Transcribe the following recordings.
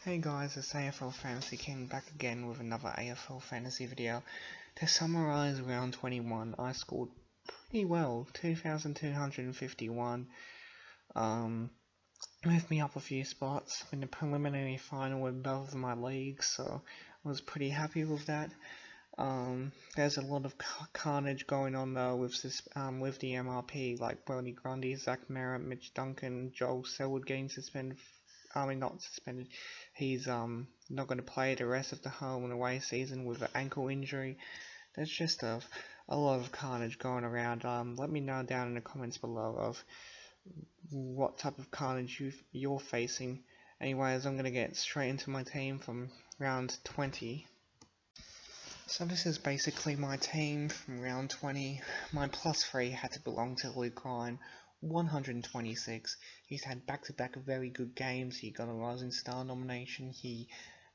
Hey guys, it's AFL Fantasy King back again with another AFL Fantasy video. To summarise round 21, I scored pretty well, 2,251. Moved me up a few spots in the preliminary final in both of my leagues, so I was pretty happy with that. There's a lot of carnage going on though with the MRP, like Brody Grundy, Zach Merritt, Mitch Duncan, Joel Selwood getting suspended. Not suspended. He's not going to play the rest of the home and away season with an ankle injury. There's just a lot of carnage going around. Let me know down in the comments below of what type of carnage you're facing. Anyways, I'm going to get straight into my team from round 20. So this is basically my team from round 20. My +3 had to belong to Luke Ryan. 126. He's had back-to-back very good games. He got a Rising Star nomination. He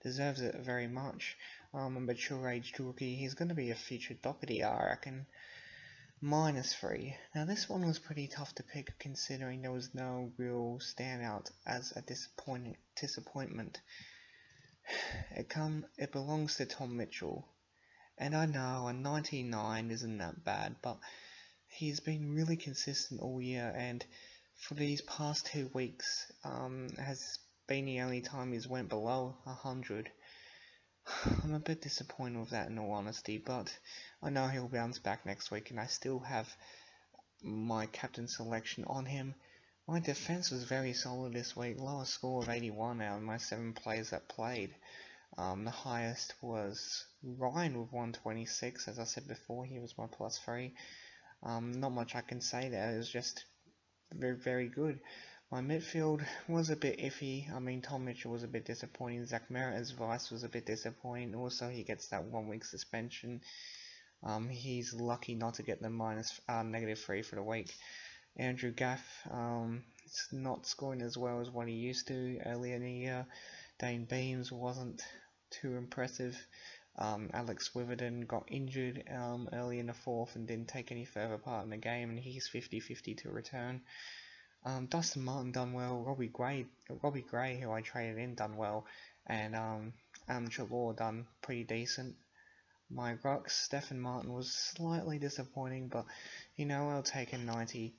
deserves it very much. A mature-aged rookie. He's going to be a featured Doherty, I reckon. -3. Now this one was pretty tough to pick, considering there was no real standout as a disappointment. It belongs to Tom Mitchell, and I know a 99 isn't that bad, but he's been really consistent all year, and for these past 2 weeks, has been the only time he's went below 100. I'm a bit disappointed with that in all honesty, but I know he'll bounce back next week, and I still have my captain selection on him. My defense was very solid this week, lowest score of 81 out of my 7 players that played. The highest was Ryan with 126, as I said before, he was my +3. Not much I can say there, it was just very, very good. My midfield was a bit iffy. I mean, Tom Mitchell was a bit disappointing. Zach Merritt as vice was a bit disappointing. Also, he gets that 1 week suspension. He's lucky not to get the -3 for the week. Andrew Gaff, is not scoring as well as what he used to earlier in the year. Dane Beams wasn't too impressive. Alex Witherden got injured early in the 4th and didn't take any further part in the game, and he's 50-50 to return. Dustin Martin done well. Robbie Gray, who I traded in, done well, and Chalor done pretty decent. My rucks, Stephen Martin was slightly disappointing, but you know, I'll take a 90.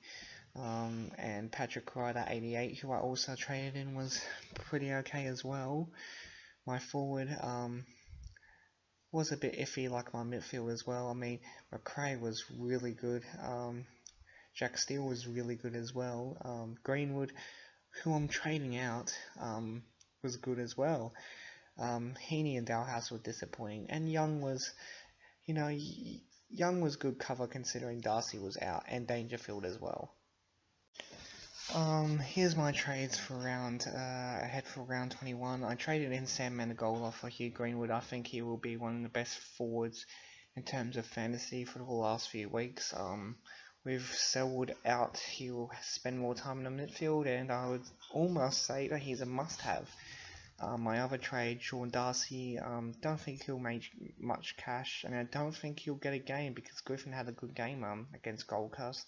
And Patrick Ryder 88, who I also traded in, was pretty okay as well. My forward was a bit iffy, like my midfield as well. I mean, McRae was really good. Jack Steele was really good as well. Greenwood, who I'm trading out, was good as well. Heaney and Dalhouse were disappointing, and Young was, Young was good cover considering Darcy was out, and Dangerfield as well. Here's my trades for ahead for round 21. I traded in Sam Menegola for Hugh Greenwood. I think he will be one of the best forwards in terms of fantasy for the last few weeks. With Selwood out, he will spend more time in the midfield, and I would almost say that he's a must-have. My other trade, Sean Darcy, don't think he'll make much cash, and I don't think he'll get a game because Griffin had a good game against Gold Coast.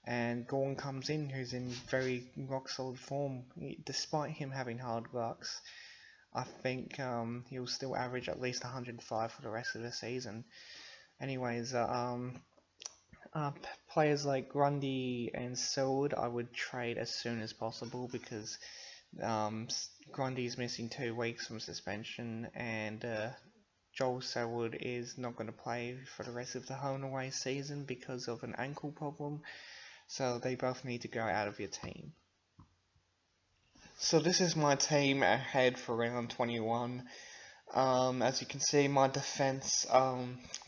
And Gorn comes in, who's in very rock-solid form. Despite him having hard rucks, I think he'll still average at least 105 for the rest of the season. Anyways, players like Grundy and Selwood I would trade as soon as possible, because Grundy's missing 2 weeks from suspension, and Joel Selwood is not going to play for the rest of the home and away season because of an ankle problem. So they both need to go out of your team. So this is my team ahead for round 21. As you can see, my defense,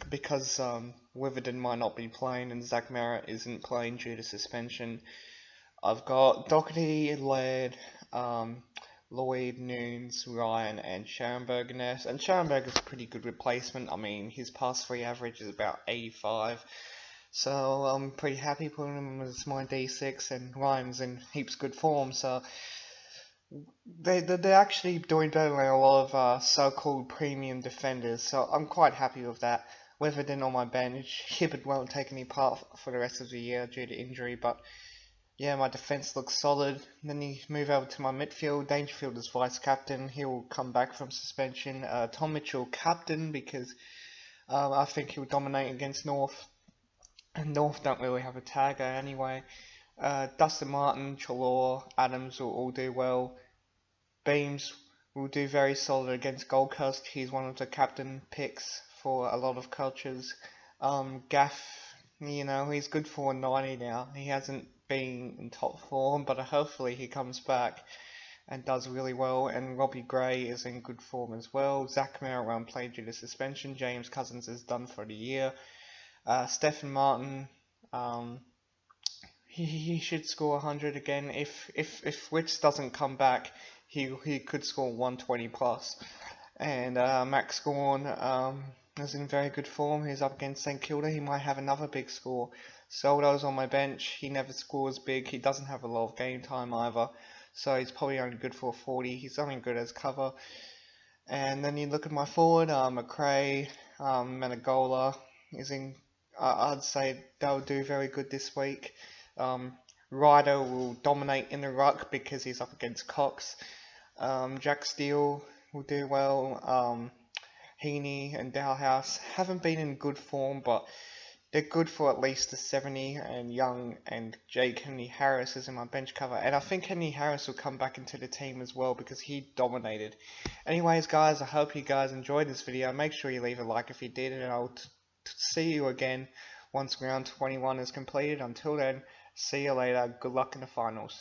because Witherden might not be playing and Zach Merritt isn't playing due to suspension, I've got Doherty, Laird, Lloyd, Nunes, Ryan, and Scharenberg Ness. And Scharenberg is a pretty good replacement. I mean, his +3 average is about 85. So I'm pretty happy putting him as my D6, and Ryan's in heaps good form, so they're actually doing better than a lot of so-called premium defenders, so I'm quite happy with that. Witherden on my bench. Hibbert won't take any part for the rest of the year due to injury, but yeah, my defence looks solid. Then you move over to my midfield. Dangerfield is vice captain. He will come back from suspension. Tom Mitchell captain because I think he'll dominate against North. And North don't really have a tagger anyway. Dustin Martin, Chalor, Adams will all do well. Beams will do very solid against Gold Coast. He's one of the captain picks for a lot of cultures. Gaff, he's good for 90 now. He hasn't been in top form, but hopefully he comes back and does really well. And Robbie Gray is in good form as well. Zach Merritt played due to suspension. James Cousins is done for the year. Stephen Martin, he should score 100 again. If Wicks doesn't come back, he could score 120 plus. And Max Gawn is in very good form. He's up against St Kilda. He might have another big score. Soldo's on my bench. He never scores big. He doesn't have a lot of game time either. So he's probably only good for 40. He's only good as cover. And then you look at my forward, McRae, Menegola is in. I'd say they'll do very good this week. Ryder will dominate in the ruck because he's up against Cox. Jack Steele will do well. Heaney and Dalhouse haven't been in good form, but they're good for at least a 70. And Young and Jake Henry Harris is in my bench cover. And I think Henry Harris will come back into the team as well because he dominated. Anyways, guys, I hope you guys enjoyed this video. Make sure you leave a like if you did, and I'll see you again once round 21 is completed. Until then, see you later. Good luck in the finals.